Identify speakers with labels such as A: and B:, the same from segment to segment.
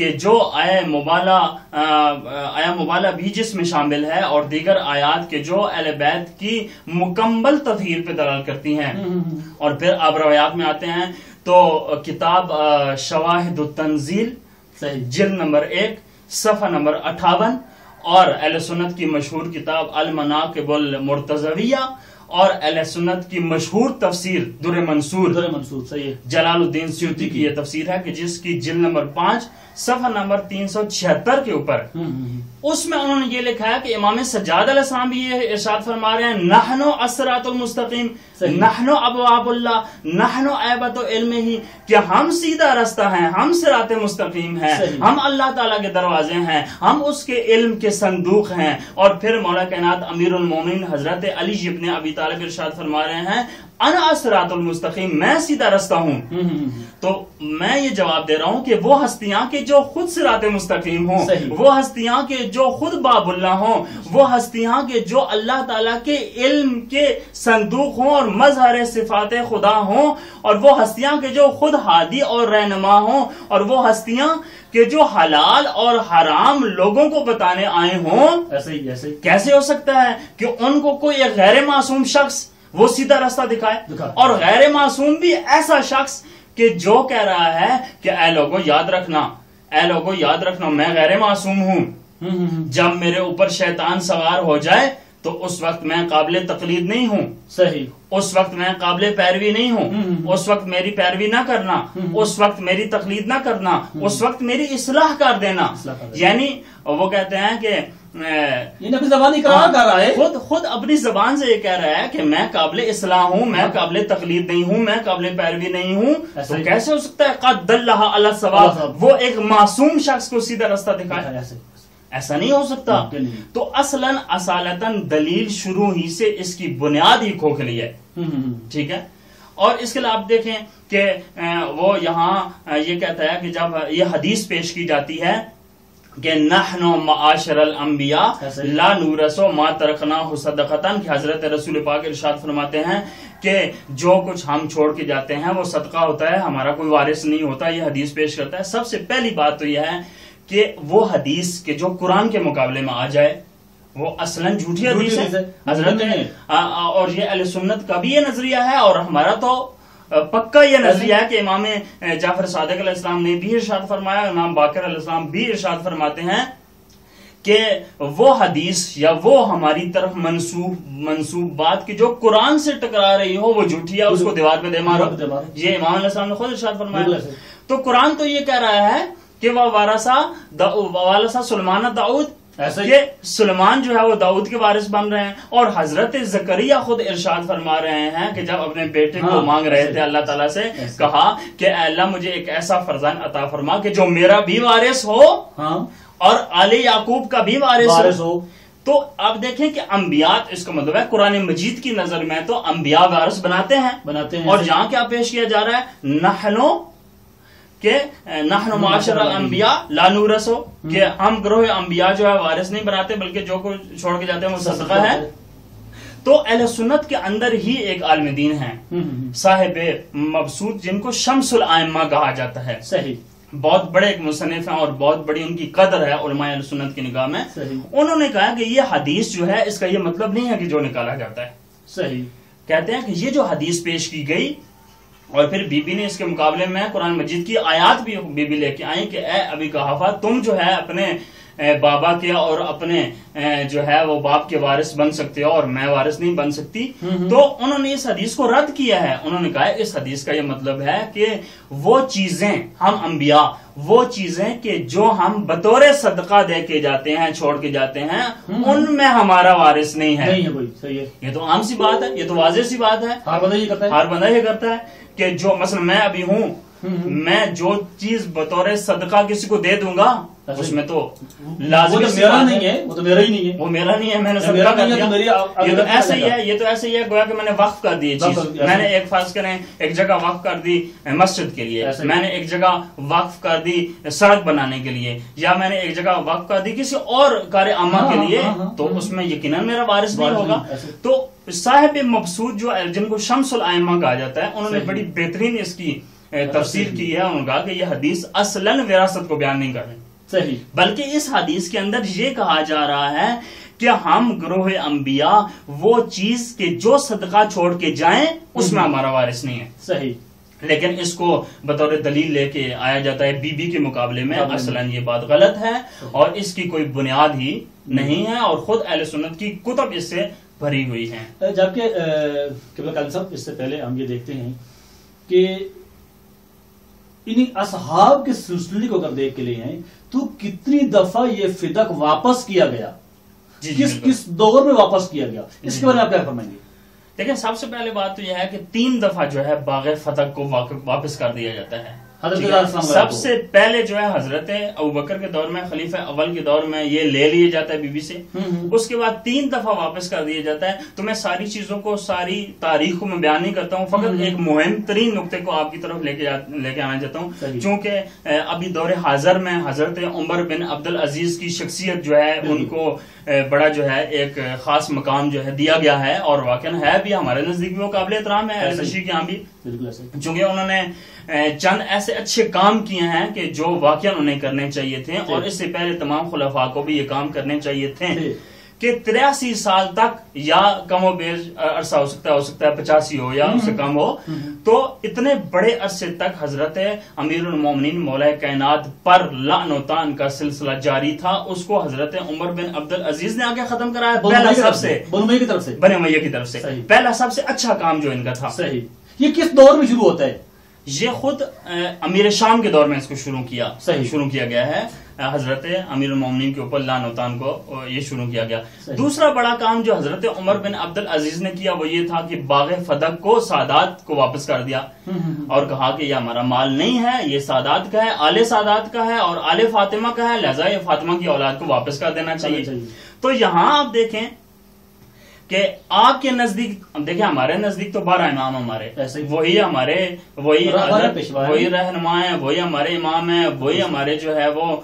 A: کہ جو آیا مبالہ بھی جس میں شامل ہے اور دیگر آیات کے جو اہل بیت کی مکمل تطہیر پہ دلالت کرتی ہیں. اور پھر آپ روایات میں آتے ہیں تو کتاب شواہد التنزیل جلد نمبر 1 صفحہ نمبر 58 اور اہل سنت کی مشہور کتاب المناقب المرتضویہ اور اہل سنت کی مشہور تفسیر در منصور جلال الدین سیوطی کی یہ تفسیر ہے کہ جس کی جلد نمبر 5 صفحہ نمبر 376 کے اوپر اس میں انہوں نے یہ لکھا ہے کہ امام سجاد علیہ السلام بھی یہ ارشاد فرما رہے ہیں نحنو الصراط المستقیم نحنو ابواب اللہ نحنو عیبت علم ہی کہ ہم سیدھا رستہ ہیں, ہم صراط مستقیم ہیں, ہم اللہ تعالیٰ کے دروازے ہیں, ہم اس کے علم کے صندوق ہیں. اور پھر مولا کائنات امیر المومنین حضرت علی ابن ابی طالب ارشاد فرما رہے ہیں انا الصراط المستقیم, میں سیدھا رستہ ہوں. تو میں یہ جواب دے رہا ہوں کہ وہ ہستیاں کہ جو خود صراط مستقیم ہوں, وہ ہستیاں کہ جو خود باب اللہ ہوں, وہ ہستیاں کہ جو اللہ تعالیٰ کے علم کے صندوق ہوں اور مظہر صفات خدا ہوں, اور وہ ہستیاں کہ جو خود ہادی اور رہنما ہوں, اور وہ ہستیاں کہ جو حلال اور حرام لوگوں کو بتانے آئے ہوں. ایسے کیسے ہو سکتا ہے کہ ان کو کوئی ایک غیر معصوم شخص وہ سیدھا راستہ دکھائے, اور غیر معصوم بھی ایسا شخص کہ جو کہہ رہا ہے کہ اے لوگوں یاد رکھنا میں غیر معصوم ہوں, جب میرے اوپر شیطان سوار ہو جائے تو اس وقت میں قابل تقلید نہیں ہوں, اس وقت میں قابل پیروی نہیں ہوں, اس وقت میری پیروی نہ کرنا, اس وقت میری تقلید نہ کرنا, اس وقت میری اصلاح کر دینا. یعنی وہ کہتے ہیں کہ
B: اپنی زبان اقرار کر رہا ہے,
A: خود اپنی زبان سے یہ کہہ رہا ہے کہ میں قابل اصلاح ہوں, میں قابل تقلید نہیں ہوں, میں قابل پیروی نہیں ہوں. تو کیسے ہو سکتا ہے قد دلہ علی الصواب وہ ایک معصوم شخص کو سیدھا راستہ دکھائے؟ ایسا نہیں ہو سکتا. تو اصالتاً دلیل شروع ہی سے اس کی بنیاد ہی کھوکھلی ہے. ٹھیک ہے. اور اس کے لیے آپ دیکھیں کہ وہ یہاں یہ کہتا ہے کہ جب یہ حدیث پیش کی جاتی ہے کہ نحنو معاشر الانبیاء لا نورثو ما ترکناہ صدقتاً, کہ حضرت رسول پاک ارشاد فرماتے ہیں کہ جو کچھ ہم چھوڑ کے جاتے ہیں وہ صدقہ ہوتا ہے, ہمارا کوئی وارث نہیں ہوتا. یہ حدیث پیش کرتا ہے. سب سے پہلی بات تو یہ ہے کہ وہ حدیث کہ جو قرآن کے مقابلے میں آ جائے وہ اصلاً جھوٹی حدیث ہے حضرت, اور یہ اہل سنت کا بھی یہ نظریہ ہے, اور ہمارا تو پکا یہ نظریہ ہے کہ امام جعفر صادق علیہ السلام نے بھی ارشاد فرمایا, امام باقر علیہ السلام بھی ارشاد فرماتے ہیں کہ وہ حدیث یا وہ ہماری طرف منسوب بات کی جو قرآن سے ٹکرا رہی ہو وہ جھوٹی ہے, اس کو دیوار پہ دے مارو. یہ امام علیہ السلام نے خود ارشاد فرمایا. تو قرآن تو یہ کہہ رہا ہے کہ وہ وارثہ سلیمان داؤد, کہ سلیمان جو ہے وہ داؤد کے وارث بن رہے ہیں. اور حضرت زکریا خود ارشاد فرما رہے ہیں کہ جب اپنے بیٹے کو مانگ رہے تھے اللہ تعالیٰ سے, کہا کہ اے اللہ مجھے ایک ایسا فرزند عطا فرما کہ جو میرا بھی وارث ہو اور آل یعقوب کا بھی وارث ہو. تو آپ دیکھیں کہ انبیاء, اس کا مطلب ہے قرآن مجید کی نظر میں تو انبیاء وارث بناتے ہیں. اور جہاں کیا پیش کیا جا رہا ہے کہ نحن معاشر الانبیاء لا نورثو, کہ ہم گروہ انبیاء جو ہے وارث نہیں بناتے بلکہ جو کو چھوڑ کے جاتے ہیں وہ صدقہ ہے. تو اہل سنت کے اندر ہی ایک عالم دین ہے صاحب مبسوط, جن کو شمس الائمہ کہا جاتا ہے. بہت بڑے ایک مصنف ہیں اور بہت بڑی ان کی قدر ہے علماء اہل سنت کی نگاہ میں. انہوں نے کہا کہ یہ حدیث جو ہے اس کا یہ مطلب نہیں ہے کہ جو نکالا جاتا ہے. کہتے ہیں کہ یہ جو حدیث پیش کی گئی, اور پھر بی بی نے اس کے مقابلے میں قرآن مجید کی آیات بھی بی بی لے کے آئیں کہ اے ابی قحافہ تم جو ہے اپنے بابا کے اور اپنے جو ہے وہ باپ کے وارث بن سکتے ہو اور میں وارث نہیں بن سکتی. تو انہوں نے اس حدیث کو رد کیا ہے. انہوں نے کہا اس حدیث کا یہ مطلب ہے کہ وہ چیزیں ہم انبیاء, وہ چیزیں کہ جو ہم بطور صدقہ دے کے جاتے ہیں چھوڑ کے جاتے ہیں ان میں ہمارا وارث نہیں ہے. یہ تو عام سی بات ہے, یہ تو واضح سی بات ہے. ہر بندہ یہ کرتا ہے کہ جو مثلا میں ابھی ہوں, میں جو چیز بطور صدقہ کسی کو دے دوں گا اس میں تو لازمی
B: میرا نہیں ہے, وہ تو میرا ہی نہیں ہے,
A: وہ میرا نہیں ہے, میں نے صدقہ کر دیا. یہ تو ایسا ہی ہے, یہ تو ایسے ہی ہے گویا کہ میں نے وقف کر دی چیز. میں نے ایک فرض کریں ایک جگہ وقف کر دی مسجد کے لیے, میں نے ایک جگہ وقف کر دی سڑک بنانے کے لیے, یا میں نے ایک جگہ وقف کر دی کسی اور کار عامہ کے لیے, تو اس میں یقیناً میرا وارث نہیں ہوگا. تو صاحب مبسوط جو جن کو شمس الائمہ کہا جاتا ہے, انہوں نے بڑی بہترین اس کی تفسیر کی ہے، انہوں نے کہا کہ یہ حدیث اصلاً وراثت کو بیان نہیں کر رہی،
B: صحیح،
A: بلکہ اس حدیث کے اندر یہ کہا جا رہا ہے کہ ہم گروہ انبیاء وہ چیز کہ جو صدقہ چھوڑ کے جائیں اس میں ہمارا وارث نہیں ہے،
B: صحیح،
A: لیکن اس کو بطور دلیل لے کے آیا جاتا ہے بی بی کے مقابلے میں، اصلاً یہ بات غلط ہے اور اس کی کوئی بنیاد ہی نہیں ہے، اور خود اہل سنت کی کتب اس سے بھری ہوئی ہیں۔
B: جبکہ قبلہ قادری صاحب اس سے پہلے ہم یہ دیکھتے ہیں کہ انہی اصحاب کے سلسلے کو اگر دیکھ کے لے آئیں تو کتنی دفعہ یہ فدق واپس کیا گیا، کس دور میں واپس کیا گیا، اس کے بارے میں آپ کیا فرمائیں گے؟
A: لیکن سب سے پہلے بات تو یہ ہے کہ 3 دفعہ جو ہے باغ فتح کو واپس کر دیا جاتا ہے۔ سب سے پہلے جو ہے حضرت ابوبکر کے دور میں، خلیفہ اول کے دور میں یہ لے لیا جاتا ہے بی بی سے، اس کے بعد 3 دفعہ واپس کر دیا جاتا ہے۔ تو میں ساری چیزوں کو، ساری تاریخ کو میں بیان نہیں کرتا ہوں، فقط ایک مہم ترین نقطے کو آپ کی طرف لے کے آنا چاہتا ہوں، چونکہ ابھی دور حاضر میں حضرت عمر بن عبدالعزیز کی شخصیت جو ہے ان کو بڑا جو ہے ایک خاص مقام جو ہے دیا گیا ہے، اور واقعا ہے بھی، ہمارے نزدیک بھی وہ قابل احترام ہے اہل تشیع کے یہاں بھی، چونکہ انہوں نے چند ایسے اچھے کام کیے ہیں کہ جو واقعا انہیں کرنے چاہیے تھے، اور اس سے پہلے تمام خلفاء کو بھی یہ کام کرنے چاہیے تھے کہ 83 سال تک یا کم و بیش عرصہ ہو سکتا ہے 85 ہو یا اس سے کم ہو، تو اتنے بڑے عرصے تک حضرت امیر المومنین مولا کائنات پر لعن و طعن کا سلسلہ جاری تھا، اس کو حضرت عمر بن عبدالعزیز نے آگے ختم کرایا، پہلا سب سے بنی امیہ کی طرف سے پہلا سب سے اچھا کام جو ان کا تھا۔
B: صحیح، یہ کس دور میں شروع ہوتا ہے؟
A: یہ خود امیر شام کے دور میں اس کو شروع کیا گیا ہے، حضرت امیر المومنین کے اوپر لعن و طعن کو یہ شروع کیا گیا۔ دوسرا بڑا کام جو حضرت عمر بن عبدالعزیز نے کیا وہ یہ تھا کہ باغ فدق کو سادات کو واپس کر دیا، اور کہا کہ یہ ہمارا مال نہیں ہے، یہ سادات کا ہے، آل سادات کا ہے اور آل فاطمہ کا ہے، لہذا یہ فاطمہ کی اولاد کو واپس کر دینا چاہیے۔ تو یہاں آپ دیکھیں کہ آپ کے نزدیک، دیکھیں ہمارے نزدیک تو 12 امام ہمارے، وہی ہمارے وہی رہنما ہیں، وہی ہمارے امام ہیں، وہی ہمارے جو ہے وہ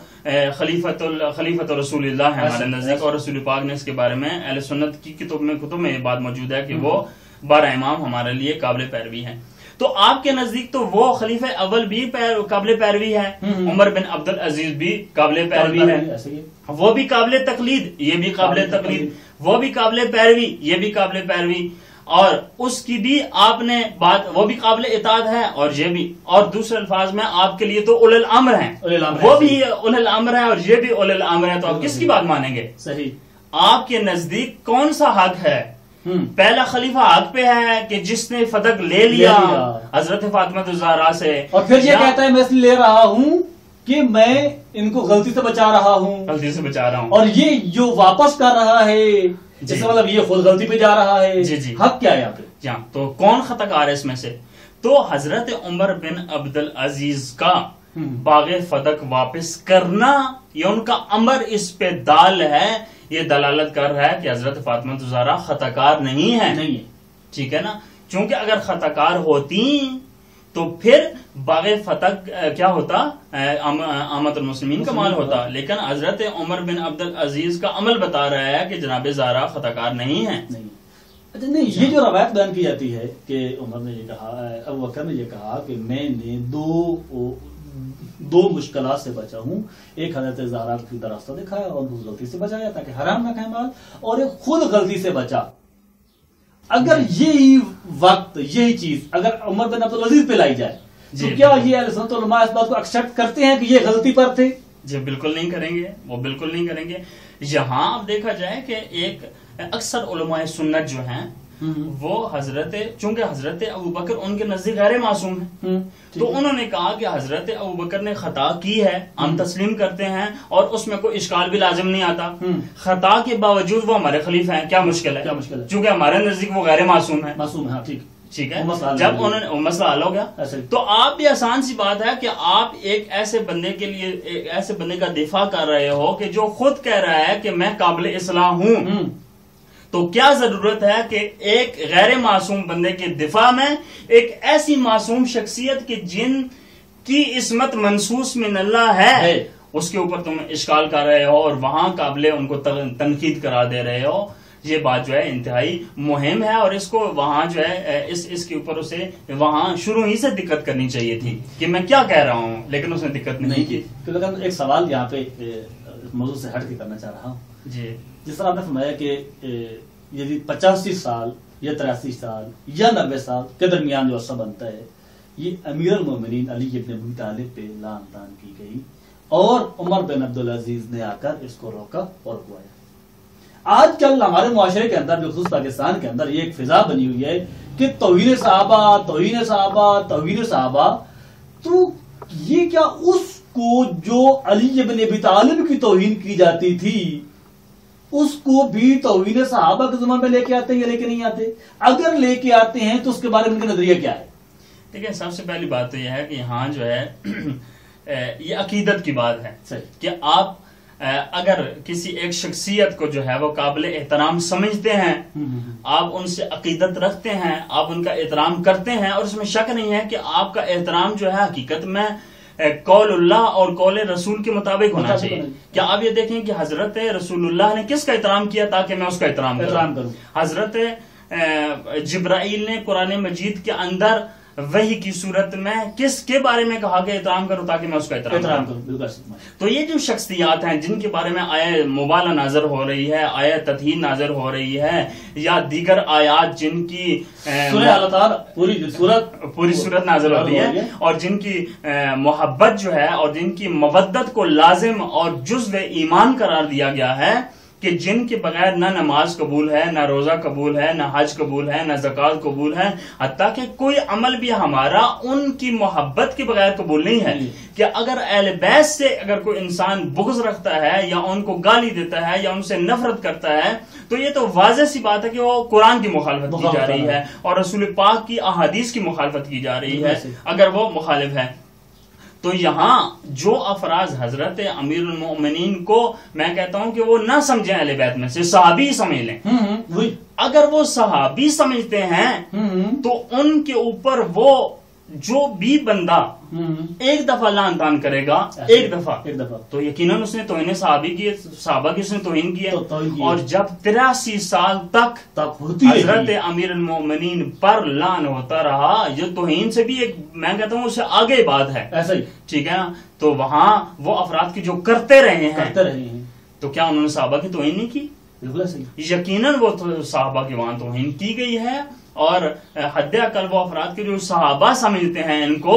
A: خلیفۃ رسول اللہ ہے ہمارے نزدیک، اور رسول پاک نے اس کے بارے میں اہل سنت کی کتب میں یہ بات موجود ہے کہ وہ 12 امام ہمارے لیے قابل پیروی ہیں۔ تو آپ کے نزدیک تو وہ خلیفہ اول بھی قابل پیروی ہے، عمر بن عبدالعزیز بھی قابل پیروی ہے، وہ بھی قابل تقلید، یہ بھی قابل تقلید، وہ بھی قابل پیروی، یہ بھی قابل پیروی، اور اس کی بھی آپ نے بات، وہ بھی قابل اطاعت ہے، اور یہ بھی، اور دوسرے الفاظ میں آپ کے لیے تو اولل الامر ہیں، وہ بھی اولل الامر ہے اور یہ بھی اولل الامر ہے، تو آپ کس کی بات مانیں گے؟
B: صحیح،
A: آپ کے نزدیک کون سا حق ہے؟ پہلا خلیفہ حق پہ ہے کہ جس نے فدق لے لیا حضرت فاطمہ الزہرا سے، اور پھر یہ کہتا ہے
B: میں اس لیے لے رہا ہوں کہ میں ان کو غلطی سے بچا رہا ہوں، اور یہ جو واپس کر رہا ہے اس کا مطلب یہ خود غلطی پہ جا رہا ہے۔ حق کیا ہے یہاں پہ؟
A: تو کون خطا کار ہے اس میں سے؟ تو حضرت عمر بن عبدالعزیز کا باغ فدق واپس کرنا، یہ ان کا امر اس پہ دال ہے، یہ دلالت کر رہا ہے کہ حضرت فاطمہ الزہرا خطا کار نہیں ہے، ٹھیک ہے نا؟ چونکہ اگر خطا کار ہوتی تو پھر باغ فتح کیا ہوتا، آمد المسلمین کا مال ہوتا، لیکن حضرت عمر بن عبدالعزیز کا عمل بتا رہا ہے کہ جناب زہرا خطا کار نہیں ہے۔
B: اچھا نہیں، یہ جو روایت بیان کی جاتی ہے کہ عمر نے یہ کہا، ابوبکر نے یہ کہا کہ میں نے دو مشکلات سے بچا ہوں، ایک حضرت زہرا کی راستہ دکھایا اور دوسری غلطی سے بچایا تاکہ حرام نہ کھائے مال، اور ایک خود غلطی سے بچا۔ اگر یہی وقت، یہی چیز اگر عمر بن عبدالعزیز پہ لائی جائے تو کیا یہ اہل سنت والعلماء اس بات کو ایکسپٹ کرتے ہیں کہ یہ غلطی پر تھے؟
A: جی بالکل نہیں کریں گے، وہ بالکل نہیں کریں گے۔ یہاں اب دیکھا جائے کہ ایک اکثر علماء سنت جو ہیں وہ چونکہ حضرت ابوبکر ان کے نزدیک غیر معصوم ہیں، تو انہوں نے کہا کہ حضرت ابوبکر نے خطا کی ہے، ہم تسلیم کرتے ہیں اور اس میں کوئی اشکال بھی لازم نہیں آتا، خطا کے باوجود وہ ہمارے خلیفہ ہیں، کیا مشکل ہے؟ چونکہ ہمارے نزدیک وہ غیر معصوم ہے، ٹھیک ہے۔ جب انہوں نے مسئلہ حل ہو گیا تو آپ بھی آسان سی بات ہے کہ آپ ایک ایسے بندے کے لیے، ایک ایسے بندے کا دفاع کر رہے ہو کہ جو خود کہہ رہا ہے کہ میں قابل اصلاح ہوں، تو کیا ضرورت ہے کہ ایک غیر معصوم بندے کے دفاع میں ایک ایسی معصوم شخصیت کی جن کی عصمت منصوص من اللہ ہے اس کے اوپر تم اشکال کر رہے ہو اور وہاں قابل ان کو تنقید کرا دے رہے ہو؟ یہ بات جو ہے انتہائی مہم ہے، اور اس کو وہاں جو ہے اس کے اوپر اسے وہاں شروع ہی سے دقت کرنی چاہیے تھی کہ میں کیا کہہ رہا ہوں، لیکن اس نے دقت نہیں کی۔
B: ایک سوال یہاں پہ موضوع سے ہٹ کے کرنا چاہ رہا ہوں
A: جی،
B: جس طرح آپ نے فرمایا کہ یعنی 85 سال یا 83 سال یا 90 سال کے درمیان جو عرصہ بنتا ہے، یہ امیر المومنین علی ابن ابی طالب پہ لعن طعن کی گئی، اور عمر بن عبدالعزیز نے آ کر اس کو روکا اور رکوایا۔ آج کل ہمارے معاشرے کے اندر، خصوص پاکستان کے اندر، یہ ایک فضا بنی ہوئی ہے کہ توہین صحابہ، توہین صحابہ، توہین صحابہ۔ تو یہ کیا اس کو جو علی ابن ابی طالب کی توہین کی جاتی تھی، اس کو بھی توہین صحابہ کے زمان میں لے کے آتے ہیں یا لے کے نہیں آتے؟ اگر لے کے آتے ہیں تو اس کے بارے میں ان کا نظریہ کیا ہے؟
A: دیکھیں، سب سے پہلی بات تو یہ ہے کہ یہاں جو ہے یہ عقیدت کی بات ہے کہ آپ اگر کسی ایک شخصیت کو جو ہے وہ قابل احترام سمجھتے ہیں، آپ ان سے عقیدت رکھتے ہیں، آپ ان کا احترام کرتے ہیں، اور اس میں شک نہیں ہے کہ آپ کا احترام جو ہے حقیقت میں قول اللہ اور قول رسول کے مطابق ہونا چاہیے۔ کیا آپ یہ دیکھیں کہ حضرت رسول اللہ نے کس کا احترام کیا تاکہ میں اس کا احترام کروں؟ حضرت جبرائیل نے قرآن مجید کے اندر وحی کی صورت میں کس کے بارے میں کہا کہ احترام کرو تاکہ میں اس کا احترام کروں؟ تو یہ جو شخصیات ہیں جن کے بارے میں آیہ مبالغہ نازل ہو رہی ہے، آیہ تطہین نازل ہو رہی ہے، یا دیگر آیات جن کی پوری صورت نازل ہو رہی ہے، اور جن کی محبت جو ہے اور جن کی مودت کو لازم اور جزو ایمان قرار دیا گیا ہے، کہ جن کے بغیر نہ نماز قبول ہے، نہ روزہ قبول ہے، نہ حج قبول ہے، نہ زکوٰۃ قبول ہے، حتیٰ کہ کوئی عمل بھی ہمارا ان کی محبت کے بغیر قبول نہیں ہے۔ کہ اگر اہل بیت سے اگر کوئی انسان بغض رکھتا ہے یا ان کو گالی دیتا ہے یا ان سے نفرت کرتا ہے، تو یہ تو واضح سی بات ہے کہ وہ قرآن کی مخالفت کی جا رہی ہے اور رسول پاک کی احادیث کی مخالفت کی جا رہی ہے اگر وہ مخالف ہے۔ تو یہاں جو افراز حضرت امیر المؤمنین کو میں کہتا ہوں کہ وہ نہ سمجھیں اہل بیت میں سے، صحابی سمجھ لیں۔ اگر وہ صحابی سمجھتے ہیں تو ان کے اوپر وہ جو بھی بندہ ایک دفعہ لعن طعن کرے گا، ایک دفعہ تو یقیناً اس نے توہین صحابہ کی اس نے توہین کی ہے۔ اور جب 83 سال تک حضرت امیر المؤمنین پر لعن ہوتا رہا، یہ توہین سے بھی ایک میں کہتا ہوں اس سے آگے بات ہے، ایسا ہی ٹھیک ہے نا۔ تو وہاں وہ افراد کی جو کرتے رہے ہیں تو کیا انہوں نے صحابہ کی توہین نہیں کی؟ یقیناً وہ صحابہ کی وہاں توہین کی گئی ہے، اور حد اقل وہ افراد کے جو صحابہ سمجھتے ہیں ان کو،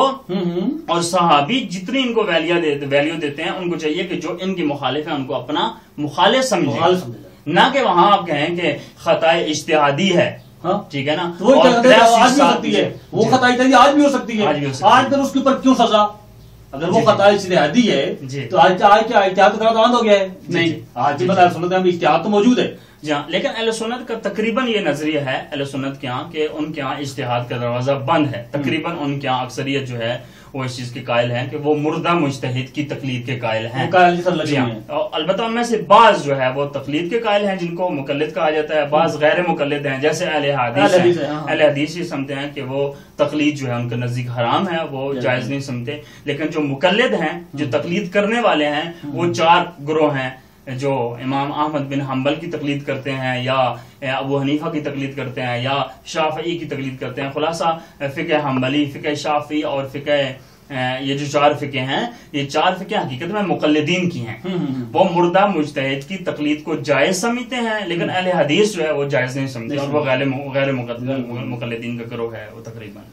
A: اور صحابی جتنی ان کو ویلیو دیتے ہیں، ان کو چاہیے کہ جو ان کی مخالف ہیں ان کو اپنا مخالف سمجھیں، نہ کہ وہاں آپ کہیں کہ خطا اجتہادی ہے، ٹھیک ہے نا۔
B: وہ خطا اجتہادی آج بھی ہو سکتی ہے، آج پھر اس کے اوپر کیوں سزا؟ اگر وہ خطا اجتہادی ہے تو آج کیا اجتہاد کا دروازہ بند ہو گیا ہے؟ نہیں، آج بھی اجتہاد تو موجود ہے۔
A: جی ہاں، لیکن اہل سنت کا تقریباً یہ نظریہ ہے اہل سنت کے ہاں کہ ان کے ہاں اجتہاد کا دروازہ بند ہے۔ تقریباً ان کے ہاں اکثریت جو ہے وہ اس چیز کے قائل ہیں کہ وہ مردہ مجتہد کی تقلید کے قائل ہیں۔ جی ہاں، البتہ ان میں سے بعض جو ہے وہ تقلید کے قائل ہیں جن کو مقلد کہا جاتا ہے، بعض غیر مقلد ہیں جیسے اہل حدیث ہیں۔ اہل حدیث یہ سمجھتے ہیں کہ وہ تقلید جو ہے ان کے نزدیک حرام ہے، وہ جائز نہیں سمجھتے۔ لیکن جو مقلد ہیں، جو تقلید کرنے والے ہیں، وہ 4 گروہ ہیں، جو امام احمد بن حنبل کی تقلید کرتے ہیں، یا ابو حنیفہ کی تقلید کرتے ہیں، یا شافعی کی تقلید کرتے ہیں۔ خلاصہ فقہ حنبلی، فقہ شافعی اور فقہ یہ جو 4 فقہ ہیں، یہ 4 فقہ حقیقت میں مقلدین کی ہیں۔ وہ مردہ مجتہد کی تقلید کو جائز سمجھتے ہیں، لیکن اہل حدیث جو ہے وہ جائز نہیں سمجھتے، اور وہ غیر مقلدین کا گروہ ہے وہ تقریباً۔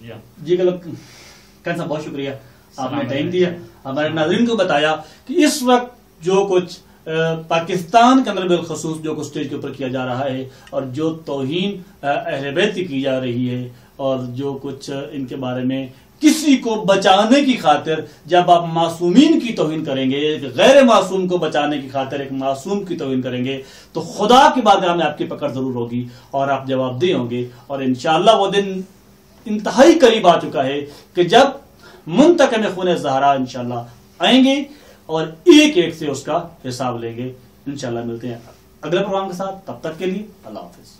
B: جی کن صاحب، بہت شکریہ، آپ نے ٹائم دیا، ہمارے ناظرین کو بتایا کہ اس وقت جو کچھ پاکستان کے اندر بالخصوص جو کچھ اسٹیج کے اوپر کیا جا رہا ہے، اور جو توہین اہل بیت کی جا رہی ہے، اور جو کچھ ان کے بارے میں کسی کو بچانے کی خاطر جب آپ معصومین کی توہین کریں گے، ایک غیر معصوم کو بچانے کی خاطر ایک معصوم کی توہین کریں گے، تو خدا کی بارگاہ میں آپ کی پکڑ ضرور ہوگی اور آپ جواب دہ ہوں گے۔ اور انشاءاللہ وہ دن انتہائی قریب آ چکا ہے کہ جب منتقم خون زہرا انشاءاللہ آئیں گے اور ایک ایک سے اس کا حساب لیں گے۔ انشاءاللہ ملتے ہیں اگلے پروگرام کے ساتھ، تب تک کے لیے اللہ حافظ۔